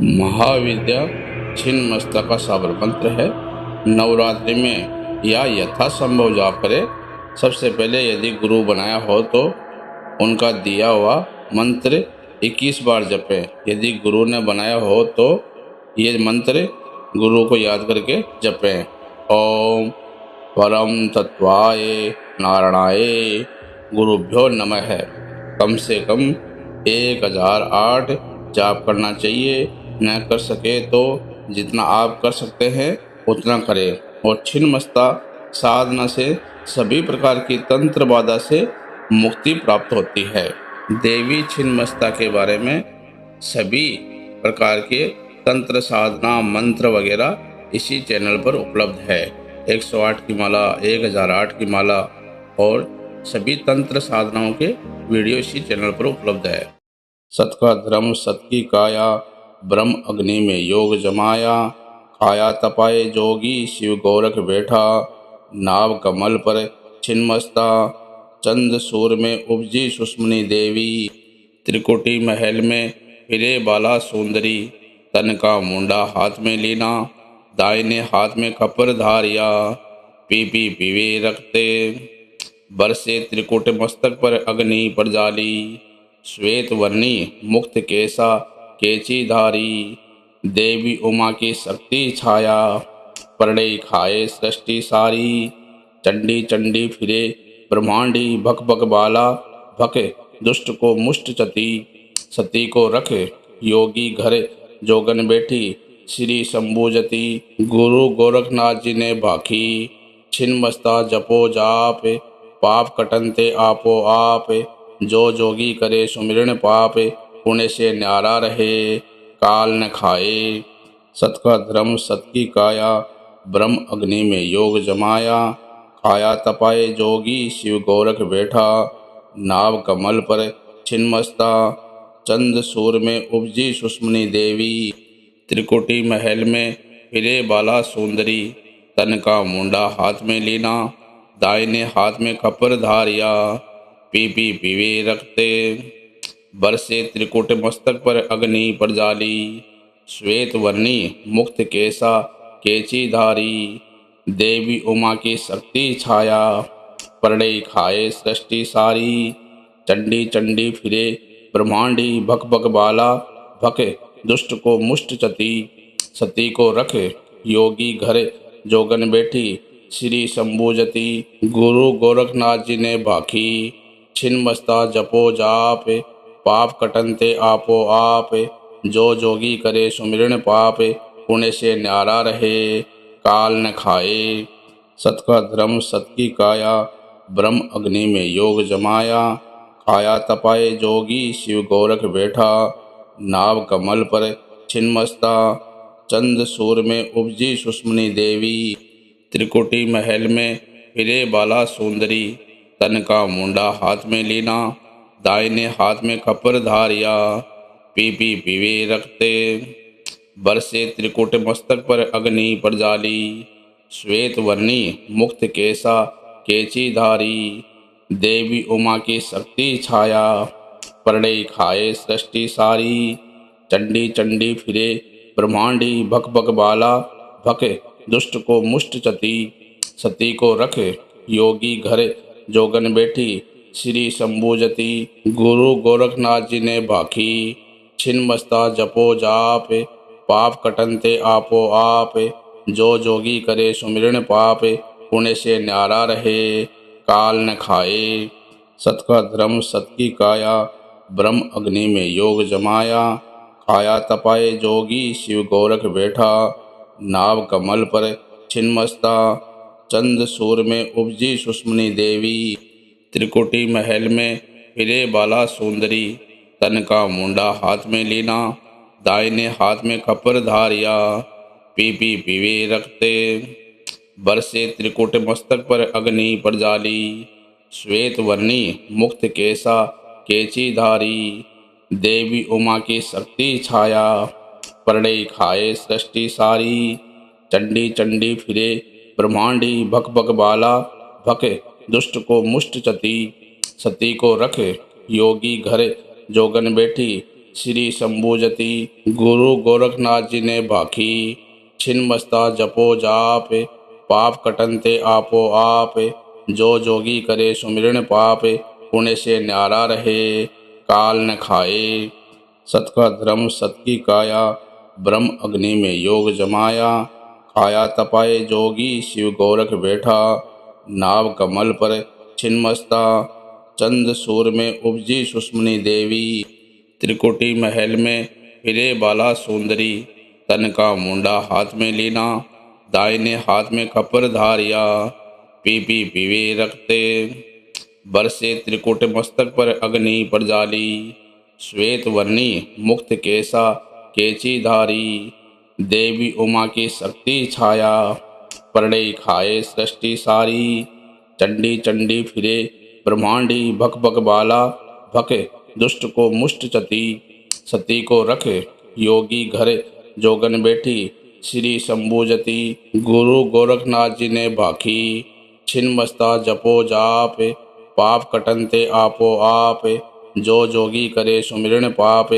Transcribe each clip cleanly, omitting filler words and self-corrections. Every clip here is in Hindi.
महाविद्या छिन्नमस्ता का साबर मंत्र है। नवरात्रि में या यथासंभव जाप करें। सबसे पहले यदि गुरु बनाया हो तो उनका दिया हुआ मंत्र 21 बार जपें। यदि गुरु ने बनाया हो तो ये मंत्र गुरु को याद करके जपें। ओम परम तत्वाय नारायणाय गुरुभ्यो नमः है। कम से कम 1008 जाप करना चाहिए। न कर सके तो जितना आप कर सकते हैं उतना करें। और छिन्नमस्ता साधना से सभी प्रकार की तंत्र बाधा से मुक्ति प्राप्त होती है। देवी छिन्नमस्ता के बारे में सभी प्रकार के तंत्र साधना मंत्र वगैरह इसी चैनल पर उपलब्ध है। 108 की माला, 1008 की माला और सभी तंत्र साधनाओं के वीडियो इसी चैनल पर उपलब्ध है। सत का धर्म सत की काया, ब्रह्म अग्नि में योग जमाया। काया तपाए जोगी शिव गोरख बैठा, नाव कमल पर छिन्नमस्ता। चंद सूर में उपजी सुषमनी देवी, त्रिकुटी महल में फिरे बाला सुंदरी। तन का मुंडा हाथ में लीना, दाहिने हाथ में कपर धारिया। पी पीवे रखते बरसे त्रिकुट मस्तक पर अग्नि प्रजाली। श्वेत वर्णी मुक्त केसा केची धारी, देवी उमा की शक्ति छाया। परड़े खाए सृष्टि सारी, चंडी चंडी फिरे ब्रह्मांडी। भक भक बाला भक दुष्ट को मुष्ट चती, सती को रख योगी घर जोगन बैठी। श्री शंभुजती गुरु गोरखनाथ जी ने भाखी, छिन्नमस्ता जपो जाप पाप कटनते आपो आप। जो जोगी करे सुमिरन पाप, पुण्य से न्यारा रहे काल न खाए। सत का धर्म सत की काया, ब्रह्म अग्नि में योग जमाया। काया तपाए जोगी शिव गोरख बैठा, नाव कमल पर छिन्नमस्ता। चंद सूर में उपजी सुषमनी देवी, त्रिकुटी महल में फिरे बाला सुंदरी। तन का मुंडा हाथ में लीना, दाहिने हाथ में कपर धारिया। पी पीवे रखते बरसे त्रिकुट मस्तक पर अग्नि प्रजाली। श्वेत वर्णी मुक्त केसा केची धारी, देवी उमा की शक्ति छाया। परड़े खाए सृष्टि सारी, चंडी चंडी फिरे ब्रह्मांडी। भक भक बाला भक दुष्ट को मुष्ट चती, सती को रख योगी घर जोगन बैठी। श्री शंभुजती गुरु गोरखनाथ जी ने भाखी, छिन्नमस्ता जपो जाप पाप कटनते आपो आप। जो जोगी करे सुमिरन पाप, पुण्य से न्यारा रहे काल न खाए। सत का धर्म सत की काया, ब्रह्म अग्नि में योग जमाया। काया तपाए जोगी शिव गोरख बैठा, नाव कमल पर छिन्नमस्ता। चंद सूर में उपजी सुषमनी देवी, त्रिकुटी महल में फिरे बाला सुंदरी। तन का मुंडा हाथ में लीना, दाहिने हाथ में कपर धारिया। पी पीवे रखते बरसे त्रिकुट मस्तक पर अग्नि प्रजाली। श्वेत वर्णी मुक्त केसा केची धारी, देवी उमा की शक्ति छाया। परड़े खाए सृष्टि सारी, चंडी चंडी फिरे ब्रह्मांडी। भक भक बाला भक दुष्ट को मुष्ट चती, सती को रख योगी घर जोगन बैठी। श्री शंभुजती गुरु गोरखनाथ जी ने भाखी, छिन्नमस्ता जपो जाप पाप कटनते आपो आप। जो जोगी करे सुमिरन पाप, पुण्य से न्यारा रहे काल न खाए। सत का धर्म सत की काया, ब्रह्म अग्नि में योग जमाया। काया तपाए जोगी शिव गोरख बैठा, नाव कमल पर छिन्नमस्ता। चंद सूर में उपजी सुषमनी देवी, त्रिकुटी महल में फिरे बाला सुंदरी। तन का मुंडा हाथ में लीना, दाहिने हाथ में कपर धारिया। पी पीवे रखते बरसे त्रिकुट मस्तक पर अग्नि प्रजाली। श्वेत वर्णी मुक्त केसा केची धारी, देवी उमा की शक्ति छाया। परड़े खाए सृष्टि सारी, चंडी चंडी फिरे ब्रह्मांडी। भक भक बाला भक दुष्ट को मुष्ट चती, सती को रख योगी घर जोगन बैठी। श्री शंभुजति गुरु गोरखनाथ जी ने भाखी। छिन्मस्ता जपो जाप पाप कटनते आपो आप। जो जोगी करे सुमिरन पाप पुण्य से न्यारा रहे काल न खाए। सत का धर्म सत की काया ब्रह्म अग्नि में योग जमाया। खाया तपाए जोगी शिव गोरख बैठा नाव कमल पर छिन्मस्ता। चंद सूर में उपजी सुष्मनी देवी त्रिकुटी महल में फिरे बाला सुंदरी। तन का मुंडा हाथ में लीना दाहिने हाथ में खपर धारिया। पी पी पीवे रखते बरसे त्रिकुट मस्तक पर अग्नि पर जाली। श्वेत वर्णी मुक्त केसा केची धारी। देवी उमा की शक्ति छाया परड़े खाए सृष्टि सारी। चंडी चंडी फिरे ब्रह्मांडी भक भक बाला। भक दुष्ट को मुष्ट चती सती को रख योगी घर जोगन बैठी। श्री शंभुजति गुरु गोरखनाथ जी ने भाखी। छिन्मस्ता जपो जाप पाप कटनते आपो आप। जो जोगी करे सुमिरन पाप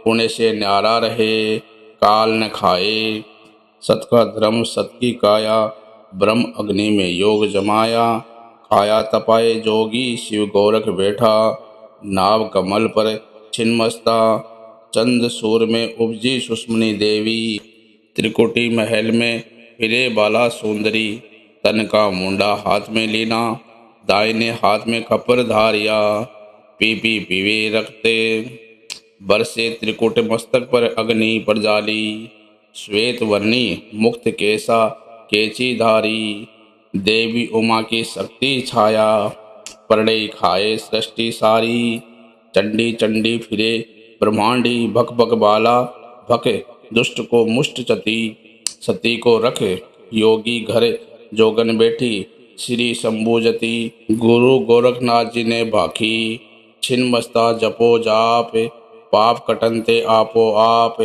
पुण्य से न्यारा रहे काल न खाए। सत का धर्म सत की काया ब्रह्म अग्नि में योग जमाया। खाया तपाए जोगी शिव गोरख बैठा नाव कमल पर छिन्मस्ता। चंद सूर में उपजी सुष्मनी देवी त्रिकुटी महल में फिरे बाला सुंदरी। तन का मुंडा हाथ में लीना दाहिने हाथ में खपर धारिया। पी पी पीवे रखते बरसे त्रिकुट मस्तक पर अग्नि पर जाली। श्वेत वर्णी मुक्त केसा केची धारी। देवी उमा की शक्ति छाया परड़े खाए सृष्टि सारी। चंडी चंडी फिरे ब्रह्मांडी भक भक बाला। भक दुष्ट को मुष्ट चती सती को रख योगी घर जोगन बैठी। श्री शंभुजति गुरु गोरखनाथ जी ने भाखी। छिन्मस्ता जपो जाप पाप कटनते आपो आप।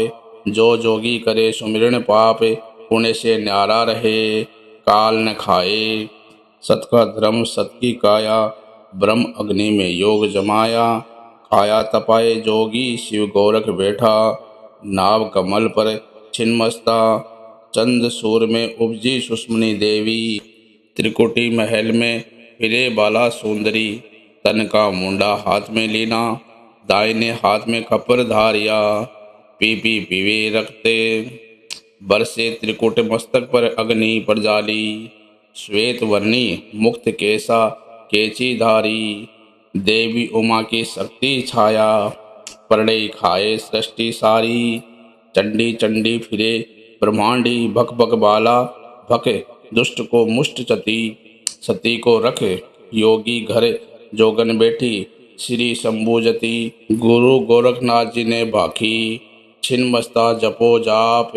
जो जोगी करे सुमिरन पाप पुण्य से न्यारा रहे काल न खाए। सत का धर्म सत की काया ब्रह्म अग्नि में योग जमाया। खाया तपाए जोगी शिव गोरख बैठा नाव कमल पर छिन्मस्ता। चंद सूर में उपजी सुष्मनी देवी त्रिकुटी महल में फिरे बाला सुंदरी। तन का मुंडा हाथ में लीना दाहिने हाथ में खपर धारिया। पी पी पीवे रखते बरसे त्रिकुट मस्तक पर अग्नि पर जाली। श्वेत वर्णी मुक्त केसा केची धारी। देवी उमा की शक्ति छाया परड़े खाए सृष्टि सारी। चंडी चंडी फिरे ब्रह्मांडी भक भक बाला। भक दुष्ट को मुष्ट चती सती को रख योगी घर जोगन बैठी। श्री शंभुजति गुरु गोरखनाथ जी ने भाखी। छिन्मस्ता जपो जाप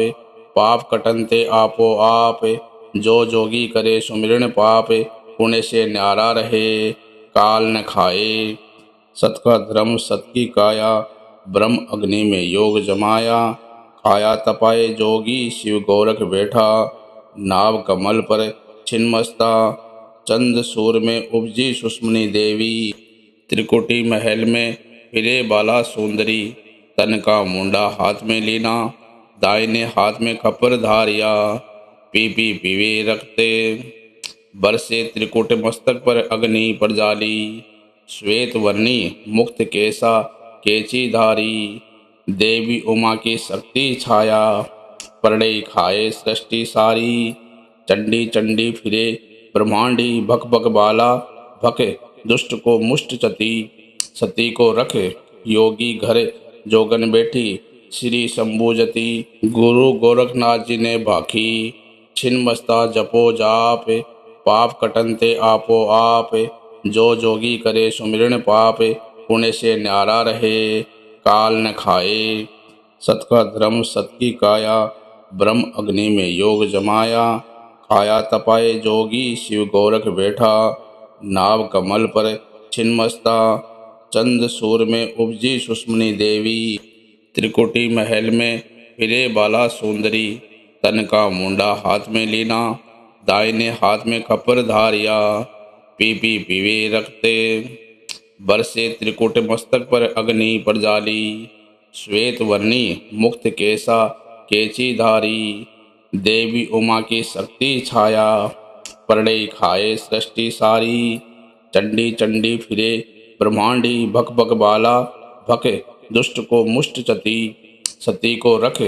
पाप कटनते आपो आप। जो जोगी करे सुमिरन पाप पुण्य से न्यारा रहे काल न खाए। सत का धर्म सत की काया ब्रह्म अग्नि में योग जमाया। खाया तपाए जोगी शिव गोरख बैठा नाव कमल पर छिन्मस्ता। चंद सूर में उपजी सुष्मनी देवी त्रिकुटी महल में फिरे बाला सुंदरी। तन का मुंडा हाथ में लीना दाहिने हाथ में खपर धारिया। पी पी पीवे रखते बरसे त्रिकुट मस्तक पर अग्नि पर जाली। श्वेत वर्णी मुक्त केसा केची धारी। देवी उमा की शक्ति छाया परड़े खाए सृष्टि सारी। चंडी चंडी फिरे ब्रह्मांडी भक भक बाला। भक दुष्ट को मुष्ट चती सती को रख योगी घर जोगन बैठी। श्री शंभुजति गुरु गोरखनाथ जी ने भाखी। छिन्मस्ता जपो जाप पाप कटनते आपो आप। जो जोगी करे सुमिरन पाप पुण्य से न्यारा रहे काल न खाए। सत का धर्म सत की काया ब्रह्म अग्नि में योग जमाया। खाया तपाए जोगी शिव गोरख बैठा नाव कमल पर छिन्मस्ता। चंद सूर में उपजी सुष्मनी देवी त्रिकुटी महल में फिरे बाला सुंदरी। तन का मुंडा हाथ में लीना दाहिने हाथ में खपर धारिया। पी पी पीवे रखते बरसे त्रिकुट मस्तक पर अग्नि पर जाली। श्वेत वर्णी मुक्त केसा केची धारी, देवी उमा की शक्ति छाया, परड़े खाए सृष्टि सारी। चंडी चंडी फिरे ब्रह्मांडी, भक भक बाला भक दुष्ट को मुष्ट चती, सती को रख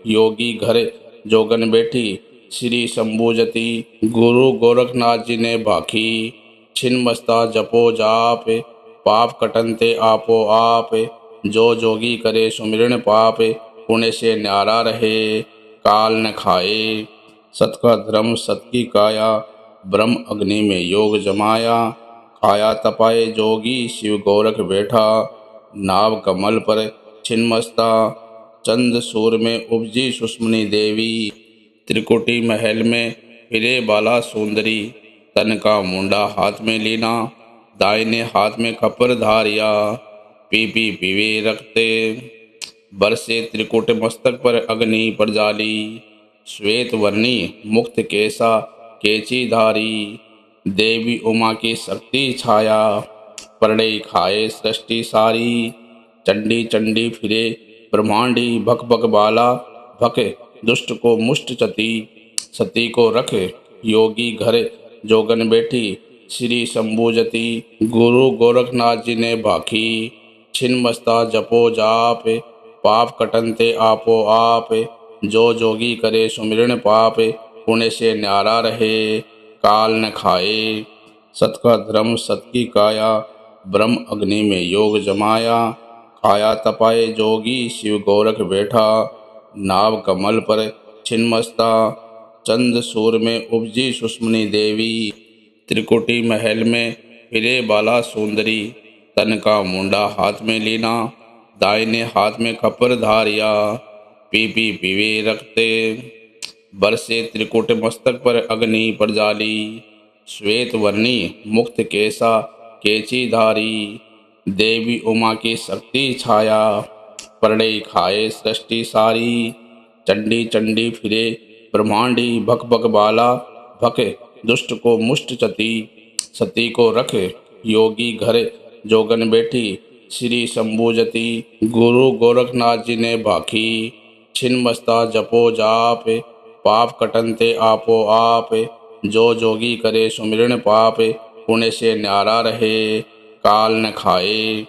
योगी घर जोगन बैठी, श्री शंभुजती। गुरु गोरखनाथ जी ने भाखी, छिन्मस्ता जपो जाप, पाप कटनते आपो आप। जो जोगी करे सुमिरन पाप, पुण्य से न्यारा रहे काल न खाए। सत का धर्म सत की काया, ब्रह्म अग्नि में योग जमाया। काया तपाए जोगी शिव गोरख बैठा, नाव कमल पर छिन्मस्ता। चंद सूर में उपजी सुष्मनी देवी, त्रिकुटी महल में फिरे बाला सुंदरी। तन का मुंडा हाथ में लीना, दाहिने हाथ में खपर धारिया। पी पी पीवे रखते बरसे त्रिकुट मस्तक पर अग्नि पर जाली। श्वेत वर्णी मुक्त केसा केची धारी, देवी उमा की शक्ति छाया, परड़े खाए सृष्टि सारी। चंडी चंडी फिरे ब्रह्मांडी, भक भक बाला भक दुष्ट को मुष्ट चती। सती को रख योगी घर जोगन बैठी, श्री शंभुजती। गुरु गोरखनाथ जी ने भाखी, छिन्मस्ता जपो जाप, पाप कटनते आपो आप। जो जोगी करे सुमिरन पाप, पुण्य से न्यारा रहे काल न खाए। सत का धर्म सत की काया, ब्रह्म अग्नि में योग जमाया। काया तपाए जोगी शिव गोरख बैठा, नाव कमल पर छिन्मस्ता। चंद सूर में उपजी सुष्मनी देवी, त्रिकुटी महल में फिरे बाला सुंदरी। तन का मुंडा हाथ में लीना, दाहिने हाथ में खपर धारिया। पी पी पीवे रखते बरसे त्रिकुट मस्तक पर अग्नि पर जाली। श्वेत वर्णी मुक्त केसा केची धारी, देवी उमा की शक्ति छाया, परड़े खाए सृष्टि सारी। चंडी चंडी फिरे ब्रह्मांडी, भक भक बाला भक दुष्ट को मुष्ट चती। सती को रख योगी घर जोगन बैठी, श्री शंभुजती। गुरु गोरखनाथ जी ने भाखी, छिन्मस्ता जपो जाप, पाप कटनते आपो आप। जो जोगी करे सुमिरन पाप, पुण्य से न्यारा रहे काल न खाए।